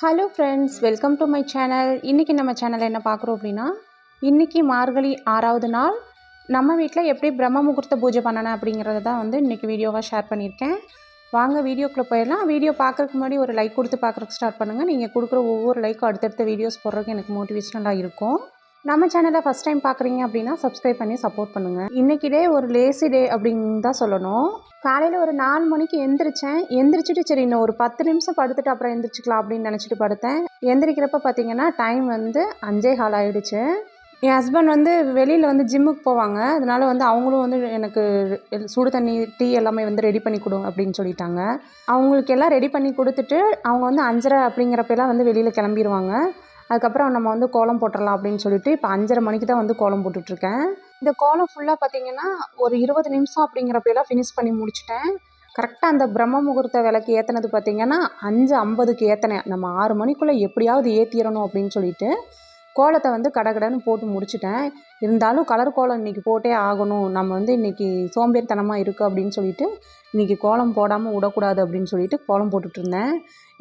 Hello friends, welcome to my channel. இன்றைக்கி நம்ம சேனலில் என்ன பார்க்குறோம் அப்படின்னா, இன்றைக்கி மார்கழி 6வது நாள் நம்ம வீட்டில் எப்படி பிரம்ம முகூர்த்த பூஜை பண்ணணும் அப்படிங்கிறத தான் வந்து இன்றைக்கி வீடியோவாக ஷேர் பண்ணியிருக்கேன். வாங்க வீடியோக்குள்ளே போயிடலாம். வீடியோ பார்க்குறதுக்கு முன்னாடி ஒரு லைக் கொடுத்து பார்க்குறதுக்கு ஸ்டார்ட் பண்ணுங்கள். நீங்கள் கொடுக்குற ஒவ்வொரு லைக்கும் அடுத்தடுத்த வீடியோஸ் போடுறதுக்கு எனக்கு மோட்டிவேஷனலாக இருக்கும். நம்ம சேனலை ஃபஸ்ட் டைம் பார்க்குறீங்க அப்படின்னா சப்ஸ்கிரைப் பண்ணி சப்போர்ட் பண்ணுங்கள். இன்றைக்கி டே ஒரு லேசி டே அப்படின்னு தான் சொல்லணும். காலையில் ஒரு 4 மணிக்கு எந்திரிச்சிட்டு சரி இன்னும் ஒரு 10 நிமிஷம் படுத்துட்டு அப்புறம் எந்திரிச்சிக்கலாம் அப்படின்னு நினச்சிட்டு படுத்தேன். எந்திரிக்கிறப்ப பார்த்தீங்கன்னா டைம் வந்து 5:15 ஆகிடுச்சு. என் ஹஸ்பண்ட் வந்து வெளியில் வந்து ஜிம்முக்கு போவாங்க. அதனால் வந்து அவங்களும் வந்து எனக்கு சுடு தண்ணி டீ எல்லாமே வந்து ரெடி பண்ணி கொடு அப்படின்னு சொல்லிட்டாங்க. அவங்களுக்கு எல்லாம் ரெடி பண்ணி கொடுத்துட்டு அவங்க வந்து 5:30 அப்படிங்கிறப்பெல்லாம் வந்து வெளியில் கிளம்பிடுவாங்க. அதுக்கப்புறம் நம்ம வந்து கோலம் போட்டுடலாம் அப்படின்னு சொல்லிட்டு இப்போ 5:30 மணிக்கு தான் வந்து கோலம் போட்டுட்ருக்கேன். இந்த கோலம் ஃபுல்லாக பார்த்திங்கன்னா ஒரு 20 நிமிஷம் அப்படிங்கிறப்பெல்லாம் ஃபினிஷ் பண்ணி முடிச்சிட்டேன். கரெக்டாக அந்த பிரம்ம முகூர்த்த விளக்கு ஏற்றினது பார்த்திங்கன்னா 5:50க்கு ஏற்றினேன். நம்ம 6 மணிக்குள்ளே எப்படியாவது ஏற்றிடணும் அப்படின்னு சொல்லிட்டு கோலத்தை வந்து கடகடன்னு போட்டு முடிச்சிட்டேன். இருந்தாலும் கலர் கோலம் இன்றைக்கி போட்டே ஆகணும், நம்ம வந்து இன்றைக்கி சோம்பேறித்தனமாக இருக்குது அப்படின்னு சொல்லிட்டு இன்றைக்கி கோலம் போடாமல் விடக்கூடாது அப்படின்னு சொல்லிட்டு கோலம் போட்டுட்ருந்தேன்.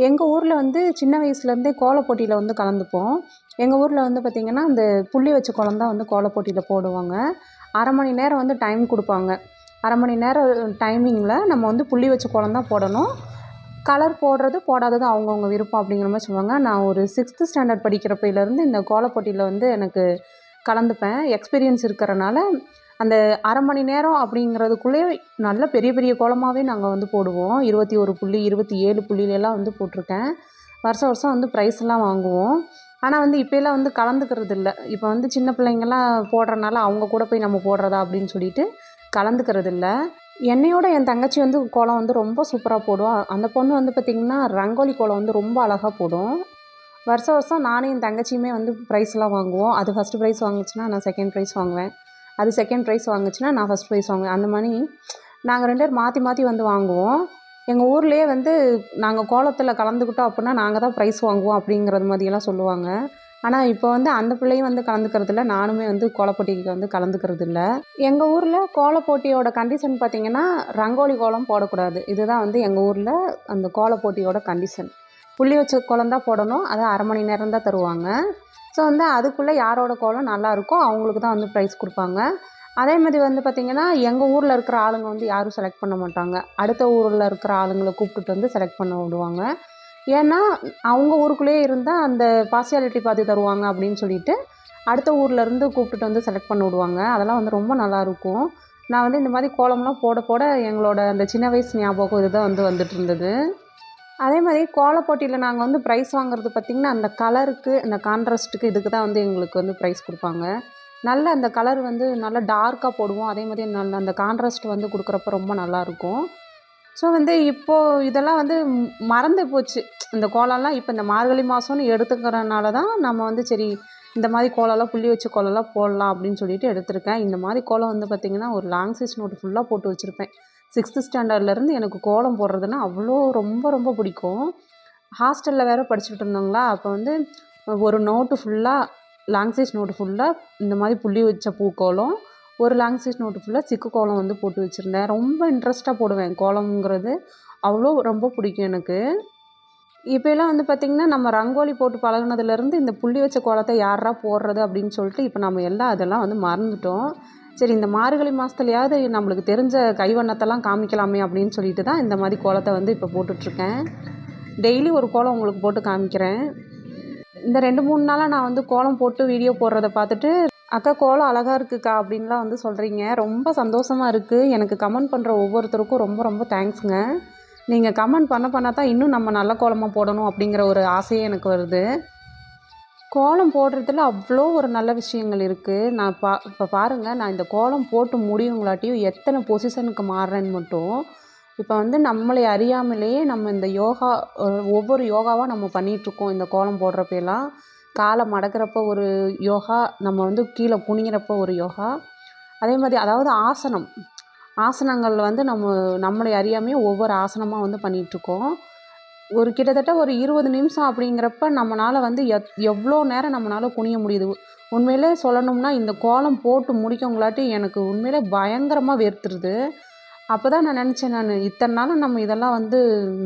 எங்கள் ஊரில் வந்து சின்ன வயசுலேருந்தே கோலப் போட்டியில் வந்து கலந்துப்போம். எங்கள் ஊரில் வந்து பார்த்திங்கன்னா அந்த புள்ளி வச்ச கோலம் தான் வந்து கோலப் போட்டியில் போடுவாங்க. 1/2 மணி நேரம் வந்து டைம் கொடுப்பாங்க. 1/2 மணி நேரம் டைமிங்கில் நம்ம வந்து புள்ளி வச்ச கோலம் தான் போடணும். கலர் போடுறது போடாதது அவங்கவுங்க விருப்பம் அப்படிங்கிற மாதிரி சொல்லுவாங்க. நான் ஒரு 6th ஸ்டாண்டர்ட் படிக்கிறப்பையிலேருந்து இந்த கோலப் போட்டியில் வந்து எனக்கு கலந்துப்பேன். எக்ஸ்பீரியன்ஸ் இருக்கிறனால அந்த 1/2 மணி நேரம் அப்படிங்கிறதுக்குள்ளேயே நல்ல பெரிய பெரிய கோலமாகவே நாங்கள் வந்து போடுவோம். 21 புள்ளி 27 புள்ளிலெல்லாம் வந்து போட்டிருக்கேன். வருஷம் வருஷம் வந்து ப்ரைஸ்லாம் வாங்குவோம். ஆனால் வந்து இப்போலாம் வந்து கலந்துக்கிறது இல்லை. இப்போ வந்து சின்ன பிள்ளைங்கள்லாம் போடுறனால அவங்க கூட போய் நம்ம போடுறதா அப்படின்னு சொல்லிட்டு கலந்துக்கிறது இல்லை. என்னையோட என் தங்கச்சி வந்து கோலம் வந்து ரொம்ப சூப்பராக போடும். அந்த பொண்ணு வந்து பார்த்திங்கன்னா ரங்கோலி கோலம் வந்து ரொம்ப அழகாக போடும். வருஷம் வருஷம் நானும் என் தங்கச்சியுமே வந்து ப்ரைஸ்லாம் வாங்குவோம். அது ஃபஸ்ட்டு ப்ரைஸ் வாங்குச்சுன்னா நான் செகண்ட் ப்ரைஸ் வாங்குவேன். அது செகண்ட் ப்ரைஸ் வாங்குச்சுன்னா நான் ஃபஸ்ட் ப்ரைஸ் வாங்குவேன். அந்த மாதிரி நாங்கள் 2 பேரும் மாற்றி மாற்றி வந்து வாங்குவோம். எங்கள் ஊர்லேயே வந்து நாங்கள் கோலத்தில் கலந்துக்கிட்டோம் அப்படின்னா நாங்கள் தான் ப்ரைஸ் வாங்குவோம் அப்படிங்கிறது மாதிரியெல்லாம் சொல்லுவாங்க. ஆனால் இப்போ வந்து அந்த பிள்ளையும் வந்து கலந்துக்கிறதில்ல, நானுமே வந்து கோலப்போட்டிக்கு வந்து கலந்துக்கிறதில்ல. எங்கள் ஊரில் கோலப்போட்டியோட கண்டிஷன் பார்த்திங்கன்னா ரங்கோலி கோலம் போடக்கூடாது. இதுதான் வந்து எங்கள் ஊரில் அந்த கோலப்போட்டியோட கண்டிஷன். புள்ளி வச்ச கோலம் தான் போடணும். அதை 1/2 மணி நேரம் தான் தருவாங்க. ஸோ வந்து அதுக்குள்ளே யாரோட கோலம் நல்லா இருக்கோ அவங்களுக்கு தான் வந்து ப்ரைஸ் கொடுப்பாங்க. அதே மாதிரி வந்து பார்த்திங்கன்னா எங்கள் ஊரில் இருக்கிற ஆளுங்க வந்து யாரும் செலக்ட் பண்ண மாட்டாங்க. அடுத்த ஊரில் இருக்கிற ஆளுங்களை கூப்பிட்டுட்டு வந்து செலக்ட் பண்ண விடுவாங்க. ஏன்னா அவங்க ஊருக்குள்ளேயே இருந்தால் அந்த பார்சியாலிட்டி பார்த்து தருவாங்க அப்படின்னு சொல்லிட்டு அடுத்த ஊர்லேருந்து கூப்பிட்டுட்டு வந்து செலக்ட் பண்ண விடுவாங்க. அதெல்லாம் வந்து ரொம்ப நல்லாயிருக்கும். நான் வந்து இந்த மாதிரி கோலம்லாம் போட போட எங்களோட அந்த சின்ன வயசு ஞாபகம் இதுதான் வந்து வந்துட்டு இருந்தது. அதே மாதிரி கோலப் போட்டியில் நாங்கள் வந்து ப்ரைஸ் வாங்குறது பார்த்திங்கன்னா அந்த கலருக்கு அந்த கான்ட்ராஸ்ட்டுக்கு இதுக்கு தான் வந்து எங்களுக்கு வந்து ப்ரைஸ் கொடுப்பாங்க. நல்ல அந்த கலர் வந்து நல்லா டார்க்காக போடுவோம். அதே மாதிரி நல்ல அந்த கான்ட்ராஸ்ட் வந்து கொடுக்குறப்ப ரொம்ப நல்லாயிருக்கும். ஸோ வந்து இப்போது இதெல்லாம் வந்து மறந்து போச்சு. இந்த கோலம்லாம் இப்போ இந்த மார்கழி மாதம்னு எடுத்துக்கிறனால தான் நம்ம வந்து சரி இந்த மாதிரி கோலம்லாம் புள்ளி வச்ச கோலம்லாம் போடலாம் அப்படின்னு சொல்லிட்டு எடுத்திருக்கேன். இந்த மாதிரி கோலம் வந்து பார்த்திங்கன்னா ஒரு லாங் சைஸ் நோட்டு ஃபுல்லாக போட்டு வச்சுருப்பேன். 6th ஸ்டாண்டர்ட்லேருந்து எனக்கு கோலம் போடுறதுன்னா அவ்வளோ ரொம்ப ரொம்ப பிடிக்கும். ஹாஸ்டலில் வேறு படிச்சுக்கிட்டு இருந்தோங்களா, அப்போ வந்து ஒரு நோட்டு ஃபுல்லாக லாங் சைஸ் நோட்டு ஃபுல்லாக இந்த மாதிரி புள்ளி வச்ச பூக்கோலம், ஒரு லாங் சைஸ் நோட்டு ஃபுல்லாக சிக்கு கோலம் வந்து போட்டு வச்சுருந்தேன். ரொம்ப இன்ட்ரெஸ்ட்டாக போடுவேன். கோலம்ங்கிறது அவ்வளோ ரொம்ப பிடிக்கும் எனக்கு. இப்போலாம் வந்து பார்த்திங்கன்னா நம்ம ரங்கோலி போட்டு பழகுனதுலேருந்து இந்த புள்ளி வச்ச கோலத்தை யாரா போடுறது அப்படின்னு சொல்லிட்டு இப்போ நம்ம எல்லாம் அதெல்லாம் வந்து மறந்துட்டோம். சரி இந்த மார்கழி மாதத்துலையாவது நம்மளுக்கு தெரிஞ்ச கைவண்ணத்தெல்லாம் காமிக்கலாமே அப்படின்னு சொல்லிட்டு தான் இந்த மாதிரி கோலத்தை வந்து இப்போ போட்டுட்ருக்கேன். டெய்லி ஒரு கோலம் உங்களுக்கு போட்டு காமிக்கிறேன். இந்த 2-3 நாளாக நான் வந்து கோலம் போட்டு வீடியோ போடுறத பார்த்துட்டு அக்கா கோலம் அழகாக இருக்குக்கா அப்படின்லாம் வந்து சொல்கிறீங்க. ரொம்ப சந்தோஷமாக இருக்குது. எனக்கு கமெண்ட் பண்ணுற ஒவ்வொருத்தருக்கும் ரொம்ப ரொம்ப தேங்க்ஸுங்க. நீங்கள் கமெண்ட் பண்ண தான் இன்னும் நம்ம நல்ல கோலமாக போடணும் அப்படிங்கிற ஒரு ஆசையே எனக்கு வருது. கோலம் போடுறதுல அவ்வளோ ஒரு நல்ல விஷயங்கள் இருக்குது. நான் இப்போ பாருங்கள், நான் இந்த கோலம் போட்டு முடியுங்களாட்டியும் எத்தனை பொசிஷனுக்கு மாறுறேன்னு மட்டும். இப்போ வந்து நம்மளை அறியாமலேயே நம்ம இந்த யோகா ஒவ்வொரு யோகாவாக நம்ம பண்ணிகிட்ருக்கோம். இந்த கோலம் போடுறப்பெல்லாம் காலை மடக்கிறப்ப ஒரு யோகா, நம்ம வந்து கீழே குனிகிறப்ப ஒரு யோகா, அதே மாதிரி அதாவது ஆசனங்கள் வந்து நம்மளை அறியாமையே ஒவ்வொரு ஆசனமாக வந்து பண்ணிகிட்ருக்கோம். ஒரு கிட்டத்தட்ட ஒரு 20 நிமிஷம் அப்படிங்கிறப்ப நம்மளால் வந்து எவ்வளோ நேரம் நம்மளால் குனிய முடியுது. உண்மையிலே சொல்லணும்னா இந்த கோலம் போட்டு முடிக்கவங்களாட்டி எனக்கு உண்மையிலே பயங்கரமாக வேர்த்துருது. அப்போ தான் நான் நினச்சேன், இத்தனை நாளும் நம்ம இதெல்லாம் வந்து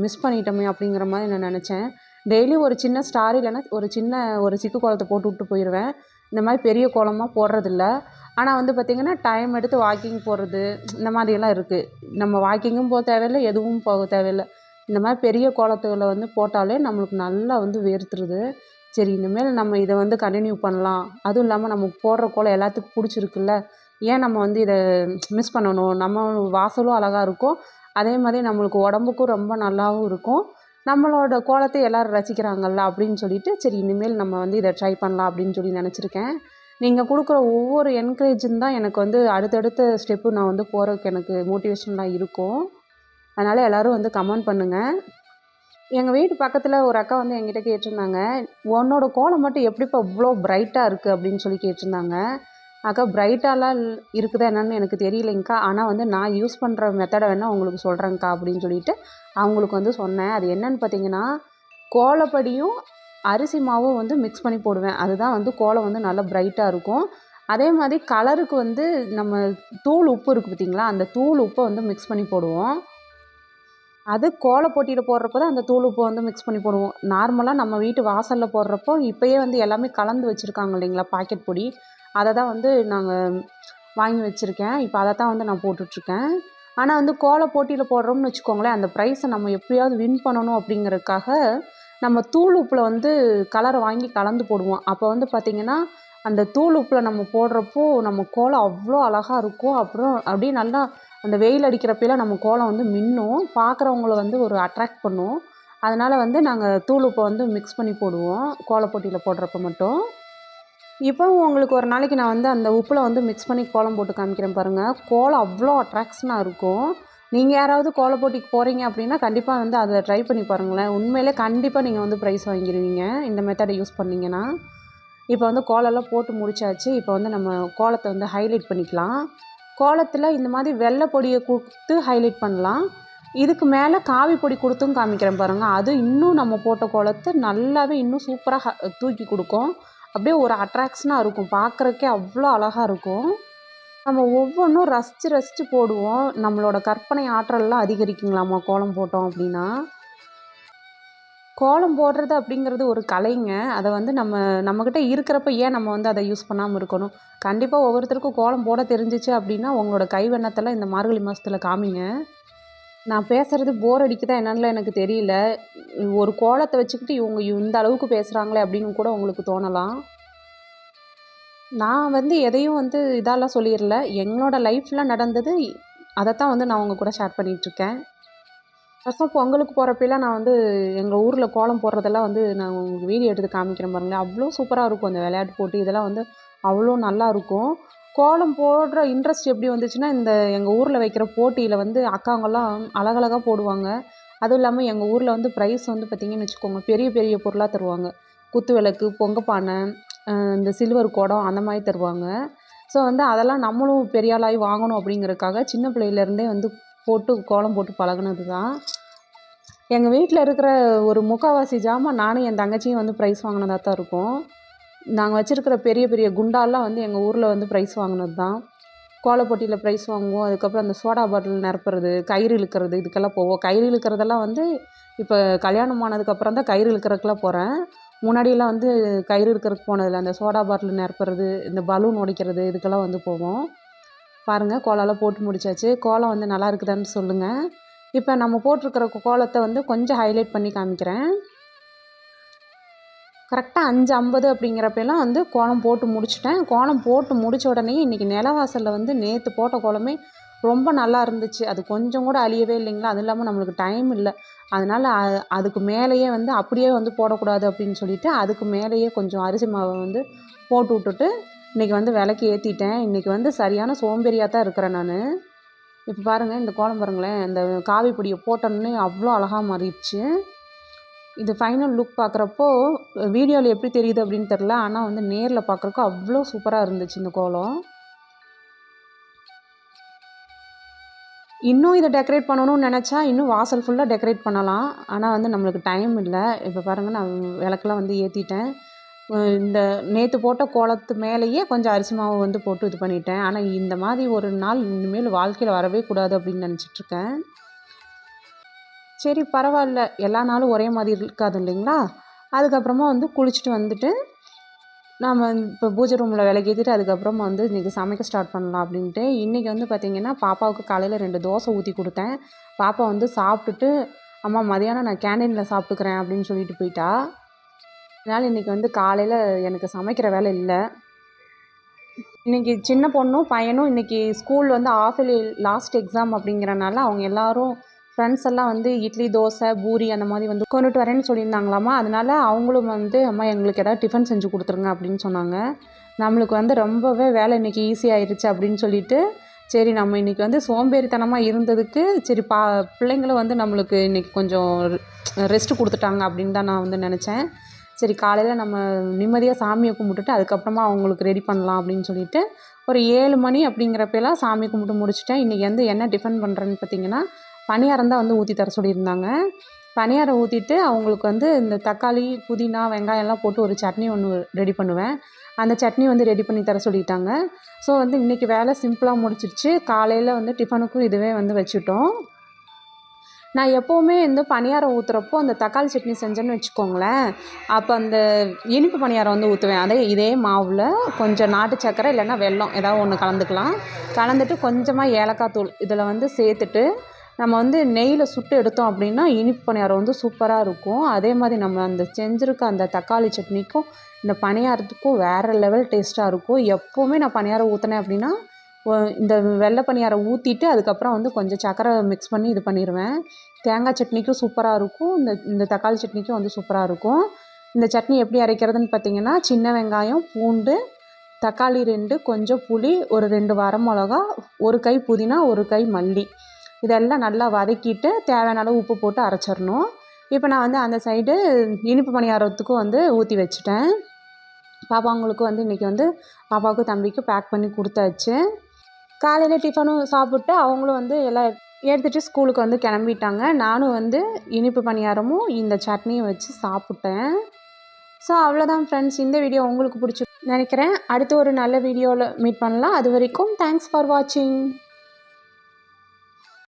மிஸ் பண்ணிட்டோமே அப்படிங்கிற மாதிரி நான் நினச்சேன். டெய்லி ஒரு சின்ன ஸ்டார் இல்லைன்னா ஒரு சின்ன ஒரு சிக்கு கோலத்தை போட்டு விட்டு போயிடுவேன். இந்த மாதிரி பெரிய கோலமாக போடுறதில்ல. ஆனால் வந்து பார்த்திங்கன்னா டைம் எடுத்து வாக்கிங் போகிறது இந்த மாதிரியெல்லாம் இருக்குது. நம்ம வாக்கிங்கும் போக தேவையில்லை, எதுவும் போக தேவையில்லை. இந்த மாதிரி பெரிய கோலத்துகளை வந்து போட்டாலே நம்மளுக்கு நல்லா வந்து வேர்த்துருது. சரி, இனிமேல் நம்ம இதை வந்து கண்டினியூ பண்ணலாம். அதுவும் இல்லாமல் நம்ம போடுற கோலம் எல்லாத்துக்கும் பிடிச்சிருக்குல்ல, ஏன் நம்ம வந்து இதை மிஸ் பண்ணணும்? நம்ம வாசலும் அழகாக இருக்கும், அதே மாதிரி நம்மளுக்கு உடம்புக்கும் ரொம்ப நல்லாவும் இருக்கும். நம்மளோட கோலத்தை எல்லோரும் ரசிக்கிறாங்கல்ல அப்படின்னு சொல்லிட்டு, சரி இனிமேல் நம்ம வந்து இதை ட்ரை பண்ணலாம் அப்படின்னு சொல்லி நினச்சிருக்கேன். நீங்கள் கொடுக்குற ஒவ்வொரு என்கரேஜும் தான் எனக்கு வந்து அடுத்தடுத்த ஸ்டெப்பு நான் வந்து போகிறதுக்கு எனக்கு மோட்டிவேஷன்லாம் இருக்கும். அதனால் எல்லோரும் வந்து கமெண்ட் பண்ணுங்கள். எங்கள் வீட்டு பக்கத்தில் ஒரு அக்கா வந்து என்கிட்ட கேட்டிருந்தாங்க, உன்னோட கோலம் மட்டும் எப்படிப்பா இவ்வளோ பிரைட்டாக இருக்குது அப்படின்னு சொல்லி கேட்டிருந்தாங்க. அக்கா, பிரைட்டாலாம் இருக்குதா என்னன்னு எனக்கு தெரியலைங்க்கா, ஆனால் வந்து நான் யூஸ் பண்ணுற மெத்தடை வேணால் உங்களுக்கு சொல்கிறேங்க்கா அப்படின்னு சொல்லிட்டு அவங்களுக்கு வந்து சொன்னேன். அது என்னன்னு பார்த்தீங்கன்னா, கோலப்பொடியும் அரிசி மாவும் வந்து மிக்ஸ் பண்ணி போடுவேன். அதுதான் வந்து கோலம் வந்து நல்லா பிரைட்டாக இருக்கும். அதே மாதிரி கலருக்கு வந்து நம்ம தூள் உப்பு இருக்குது பார்த்தீங்களா, அந்த தூள் உப்பை வந்து மிக்ஸ் பண்ணி போடுவோம். அது கோலப் போட்டியில் போடுறப்போ தான் அந்த தூள் உப்பை வந்து மிக்ஸ் பண்ணி போடுவோம். நார்மலாக நம்ம வீட்டு வாசலில் போடுறப்போ இப்போயே வந்து எல்லாமே கலந்து வச்சுருக்காங்க இல்லைங்களா, பாக்கெட் பொடி. அதை தான் வந்து நாங்கள் வாங்கி வச்சுருக்கேன். இப்போ அதை தான் வந்து நான் போட்டுட்ருக்கேன். ஆனால் வந்து கோலப் போட்டியில் போடுறோம்னு வச்சுக்கோங்களேன், அந்த ப்ரைஸை நம்ம எப்படியாவது வின் பண்ணணும் அப்படிங்கிறதுக்காக நம்ம தூள் உப்பில் வந்து கலரை வாங்கி கலந்து போடுவோம். அப்போ வந்து பார்த்திங்கன்னா, அந்த தூள் உப்பில் நம்ம போடுறப்போ நம்ம கோலம் அவ்வளோ அழகாக இருக்கும். அப்புறம் அப்படியே நல்லா அந்த வெயில் அடிக்கிறப்பெல்லாம் நம்ம கோலம் வந்து மின்னும், பார்க்குறவங்கள வந்து ஒரு அட்ராக்ட் பண்ணும். அதனால் வந்து நாங்கள் தூள் உப்பை வந்து மிக்ஸ் பண்ணி போடுவோம் கோலப் போட்டியில் போடுறப்ப மட்டும். இப்போவும் உங்களுக்கு ஒரு நாளைக்கு நான் வந்து அந்த உப்பில் வந்து மிக்ஸ் பண்ணி கோலம் போட்டு காமிக்கிறேன் பாருங்கள். கோலம் அவ்வளோ அட்ராக்ஷனாக இருக்கும். நீங்கள் யாராவது கோலப் போட்டிக்கு போகிறீங்க அப்படின்னா கண்டிப்பாக வந்து அதை ட்ரை பண்ணி பாருங்களேன். உண்மையிலே கண்டிப்பாக நீங்கள் வந்து ப்ரைஸ் வாங்கிடுவீங்க இந்த மெத்தடை யூஸ் பண்ணிங்கன்னா. இப்போ வந்து கோலம்லாம் போட்டு முடிச்சாச்சு. இப்போ வந்து நம்ம கோலத்தை வந்து ஹைலைட் பண்ணிக்கலாம். கோலத்தில் இந்த மாதிரி வெள்ளை பொடியை கொடுத்து ஹைலைட் பண்ணலாம். இதுக்கு மேலே காவி பொடி கொடுத்தும் காமிக்கிறேன் பாருங்கள். அது இன்னும் நம்ம போட்ட கோலத்தை நல்லாவே இன்னும் சூப்பராக தூக்கி கொடுக்கும். அப்படியே ஒரு அட்ராக்ஷனாக இருக்கும், பார்க்குறக்கே அவ்வளோ அழகாக இருக்கும். நம்ம ஒவ்வொன்றும் ரசித்து ரசித்து போடுவோம். நம்மளோட கற்பனை ஆற்றல்லாம் அதிகரிக்குங்களாமா கோலம் போட்டோம் அப்படின்னா. கோலம் போடுறது அப்படிங்கிறது ஒரு கலைங்க. அதை வந்து நம்மக்கிட்ட இருக்கிறப்ப ஏன் நம்ம வந்து அதை யூஸ் பண்ணாமல் இருக்கணும்? கண்டிப்பாக ஒவ்வொருத்தருக்கும் கோலம் போட தெரிஞ்சிச்சு அப்படின்னா உங்களோட கைவண்ணத்தெல்லாம் இந்த மார்கழி மாதத்தில் காமிங்க. நான் பேசுகிறது போர் அடிக்குதா என்னன்னுலாம் எனக்கு தெரியல. ஒரு கோலத்தை வச்சுக்கிட்டு இவங்க இந்த அளவுக்கு பேசுகிறாங்களே அப்படின்னு கூட உங்களுக்கு தோணலாம். நான் வந்து எதையும் வந்து இதெல்லாம் சொல்லிடல. என்னோடய லைஃப்பில் நடந்தது அதைத்தான் வந்து நான் உங்கள் கூட ஷேர் பண்ணிகிட்ருக்கேன். வருஷம் பொங்கலுக்கு போகிறப்பெல்லாம் நான் வந்து எங்கள் ஊரில் கோலம் போடுறதெல்லாம் வந்து நான் உங்களுக்கு வீடியோ எடுத்து காமிக்கிறேன் பாருங்களேன். அவ்வளோ சூப்பராக இருக்கும் அந்த விளையாட்டு போட்டி இதெல்லாம் வந்து அவ்வளோ நல்லாயிருக்கும். கோலம் போடுற இன்ட்ரெஸ்ட் எப்படி வந்துச்சுன்னா, இந்த எங்கள் ஊரில் வைக்கிற போட்டியில் வந்து அக்காங்கெல்லாம் அழகழகாக போடுவாங்க. அதுவும் இல்லாமல் எங்கள் ஊரில் வந்து ப்ரைஸ் வந்து பார்த்திங்கன்னு வச்சுக்கோங்க, பெரிய பெரிய பொருளாக தருவாங்க. குத்து விளக்கு, பொங்கப்பானை, இந்த சில்வர் குடம் அந்த மாதிரி தருவாங்க. ஸோ வந்து அதெல்லாம் நம்மளும் பெரிய ஆளாகி வாங்கணும் அப்படிங்கிறதுக்காக சின்ன பிள்ளையிலேருந்தே வந்து போட்டு கோலம் போட்டு பழகுனது தான். எங்கள் வீட்டில் இருக்கிற ஒரு முக்கால்வாசி ஜாமான் நானும் என் தங்கச்சியும் வந்து ப்ரைஸ் வாங்கினதாக தான் இருக்கும். நாங்கள் வச்சுருக்கிற பெரிய பெரிய குண்டாலாம் வந்து எங்கள் ஊரில் வந்து ப்ரைஸ் வாங்கினது தான். கோலப் போட்டியில் ப்ரைஸ் வாங்குவோம். அதுக்கப்புறம் அந்த சோடா பாட்டில் நிரப்புறது, கயிறு இழுக்கிறது இதுக்கெல்லாம் போவோம். கயிறு இழுக்கிறதெல்லாம் வந்து இப்போ கல்யாணம் ஆனதுக்கப்புறம் தான் கயிறு இழுக்கிறதுக்குலாம் போகிறேன். முன்னாடியெல்லாம் வந்து கயிறு இழுக்கிறதுக்கு போனதில்லை. அந்த சோடா பாட்டில் நிரப்புறது, இந்த பலூன் உடைக்கிறது இதுக்கெல்லாம் வந்து போவோம். பாருங்கள், கோலம்லாம் போட்டு முடிச்சாச்சு. கோலம் வந்து நல்லா இருக்குதான்னு சொல்லுங்கள். இப்போ நம்ம போட்டிருக்கிற கோலத்தை வந்து கொஞ்சம் ஹைலைட் பண்ணி காமிக்கிறேன். கரெக்டாக 5:50 அப்படிங்கிறப்பெல்லாம் வந்து கோலம் போட்டு முடிச்சிட்டேன். கோலம் போட்டு முடித்த உடனே இன்றைக்கி நிலவாசலில் வந்து நேற்று போட்ட கோலமே ரொம்ப நல்லா இருந்துச்சு. அது கொஞ்சம் கூட அழியவே இல்லைங்களா. அதுவும் இல்லாமல் நம்மளுக்கு டைம் இல்லை. அதனால் அதுக்கு மேலேயே வந்து அப்படியே வந்து போடக்கூடாது அப்படின்னு சொல்லிவிட்டு அதுக்கு மேலேயே கொஞ்சம் அரிசி மாவை வந்து போட்டு விட்டுட்டு இன்றைக்கி வந்து விளக்கு ஏற்றிட்டேன். இன்றைக்கி வந்து சரியான சோம்பேறியாக தான் இருக்கிறேன் நான். இப்போ பாருங்கள், இந்த கோலம் பாருங்களேன், இந்த காவி பொடியை போட்டோன்னே அவ்வளோ அழகாக மாறிடுச்சு. இது ஃபைனல் லுக் பார்க்குறப்போ வீடியோவில் எப்படி தெரியுது அப்படின்னு தெரில, ஆனால் வந்து நேரில் பார்க்குறக்கு அவ்வளோ சூப்பராக இருந்துச்சு இந்த கோலம். இன்னும் இதை டெக்கரேட் பண்ணணும்னு நினச்சா இன்னும் வாசல் ஃபுல்லாக டெக்கரேட் பண்ணலாம். ஆனால் வந்து நம்மளுக்கு டைம் இல்லை. இப்போ பாருங்கள், நான் விளக்கெல்லாம் வந்து ஏற்றிட்டேன். இந்த நேற்று போட்ட கோலத்து மேலேயே கொஞ்சம் அரிசி மாவு வந்து போட்டு இது பண்ணிட்டேன். ஆனால் இந்த மாதிரி ஒரு நாள் இனிமேல் வாழ்க்கையில் வரவே கூடாது அப்படின்னு நினச்சிட்ருக்கேன். சரி பரவாயில்ல, எல்லா நாளும் ஒரே மாதிரி இருக்காது இல்லைங்களா. அதுக்கப்புறமா வந்து குளிச்சுட்டு வந்துட்டு நாம் இப்போ பூஜை ரூமில் விளக்கேற்றிட்டு அதுக்கப்புறமா வந்து இன்றைக்கி சமைக்க ஸ்டார்ட் பண்ணலாம் அப்படின்ட்டு. இன்றைக்கி வந்து பார்த்திங்கன்னா பாப்பாவுக்கு காலையில் 2 தோசை ஊற்றி கொடுத்தேன். பாப்பா வந்து சாப்பிட்டுட்டு அம்மா மதியானம் நான் கேண்டீனில் சாப்பிட்டுக்கிறேன் அப்படின்னு சொல்லிட்டு போயிட்டா. அதனால் இன்றைக்கி வந்து காலையில் எனக்கு சமைக்கிற வேலை இல்லை. இன்றைக்கி சின்ன பொண்ணும் பையனும் இன்றைக்கி ஸ்கூல் வந்து ஆஃபலி லாஸ்ட் எக்ஸாம் அப்படிங்கிறனால அவங்க எல்லோரும் ஃப்ரெண்ட்ஸ் எல்லாம் வந்து இட்லி தோசை பூரி அந்த மாதிரி வந்து கொண்டுட்டு வரேன்னு சொல்லியிருந்தாங்களாமா. அதனால் அவங்களும் வந்து அம்மா எங்களுக்கு எதாவது டிஃபன் செஞ்சு கொடுத்துருங்க அப்படின்னு சொன்னாங்க. நம்மளுக்கு வந்து ரொம்பவே வேலை இன்றைக்கி ஈஸியாகிடுச்சு அப்படின்னு சொல்லிட்டு சரி நம்ம இன்றைக்கி வந்து சோம்பேறித்தனமாக இருந்ததுக்கு சரி பிள்ளைங்களும் வந்து நம்மளுக்கு இன்றைக்கி கொஞ்சம் ரெஸ்ட்டு கொடுத்துட்டாங்க அப்படின்னு தான் நான் வந்து நினச்சேன். சரி காலையில் நம்ம நிம்மதியாக சாமியை கும்பிட்டுட்டு அதுக்கப்புறமா அவங்களுக்கு ரெடி பண்ணலாம் அப்படின்னு சொல்லிட்டு ஒரு 7 மணி அப்படிங்கிறப்பெல்லாம் சாமி கும்பிட்டு முடிச்சிட்டேன். இன்றைக்கி வந்து என்ன டிஃபன் பண்ணுறேன்னு பார்த்தீங்கன்னா பணியாரம் தான் வந்து ஊற்றி தர சொல்லியிருந்தாங்க. பணியாரம் ஊற்றிட்டு அவங்களுக்கு வந்து இந்த தக்காளி புதினா வெங்காயம்லாம் போட்டு ஒரு சட்னி ஒன்று ரெடி பண்ணுவேன். அந்த சட்னி வந்து ரெடி பண்ணி தர சொல்லிட்டாங்க. ஸோ வந்து இன்றைக்கி வேலை சிம்பிளாக முடிச்சிடுச்சு. காலையில் வந்து டிஃபனுக்கும் இதுவே வந்து வச்சுட்டோம். நான் எப்போவுமே வந்து பணியாரம் ஊற்றுறப்போ அந்த தக்காளி சட்னி செஞ்சேன்னு வச்சுக்கோங்களேன், அப்போ அந்த இனிப்பு பணியாரம் வந்து ஊற்றுவேன். இதே மாவில் கொஞ்சம் நாட்டு சர்க்கரை இல்லைன்னா வெல்லம் ஏதாவது ஒன்று கலந்துக்கலாம். கலந்துட்டு கொஞ்சமாக ஏலக்காய் தூள் இதில் வந்து சேர்த்துட்டு நம்ம வந்து நெய்யில் சுட்டு எடுத்தோம் அப்படின்னா இனிப்பு பணியாரம் வந்து சூப்பராக இருக்கும். அதே மாதிரி நம்ம அந்த செஞ்சுருக்க அந்த தக்காளி சட்னிக்கும் இந்த பணியாரத்துக்கும் வேறு லெவல் டேஸ்ட்டாக இருக்கும். எப்போவுமே நான் பணியாரம் ஊற்றினேன் அப்படின்னா இந்த வெள்ளை பணியாரம் ஊற்றிட்டு அதுக்கப்புறம் வந்து கொஞ்சம் சர்க்கரை மிக்ஸ் பண்ணி இது பண்ணிடுவேன். தேங்காய் சட்னிக்கும் சூப்பராக இருக்கும். இந்த தக்காளி சட்னிக்கும் வந்து சூப்பராக இருக்கும். இந்த சட்னி எப்படி அரைக்கிறதுன்னு பார்த்தீங்கன்னா சின்ன வெங்காயம் பூண்டு தக்காளி 2 கொஞ்சம் புளி ஒரு 2 வரமிளகா ஒரு கை புதினா ஒரு கை மல்லி இதெல்லாம் நல்லா வதக்கிட்டு தேவையான அளவு உப்பு போட்டு அரைச்சிடணும். இப்போ நான் வந்து அந்த சைடு இனிப்பு பணியாரத்துக்கும் வந்து ஊற்றி வச்சுட்டேன். பாப்பாங்களுக்கு வந்து இன்றைக்கி வந்து பாப்பாவுக்கும் தம்பிக்கும் பேக் பண்ணி கொடுத்தாச்சு. காலையில் டிஃபனும் சாப்பிட்டு அவங்களும் வந்து எல்லாம் எடுத்துகிட்டு ஸ்கூலுக்கு வந்து கிளம்பிட்டாங்க. நானும் வந்து இனிப்பு பணியாரமும் இந்த சட்னியும் வச்சு சாப்பிட்டேன். ஸோ அவ்வளோதான் ஃப்ரெண்ட்ஸ், இந்த வீடியோ உங்களுக்கு பிடிச்சி நினைக்கிறேன். அடுத்து ஒரு நல்ல வீடியோவில் மீட் பண்ணலாம். அது வரைக்கும் தேங்க்ஸ் ஃபார் வாட்சிங்.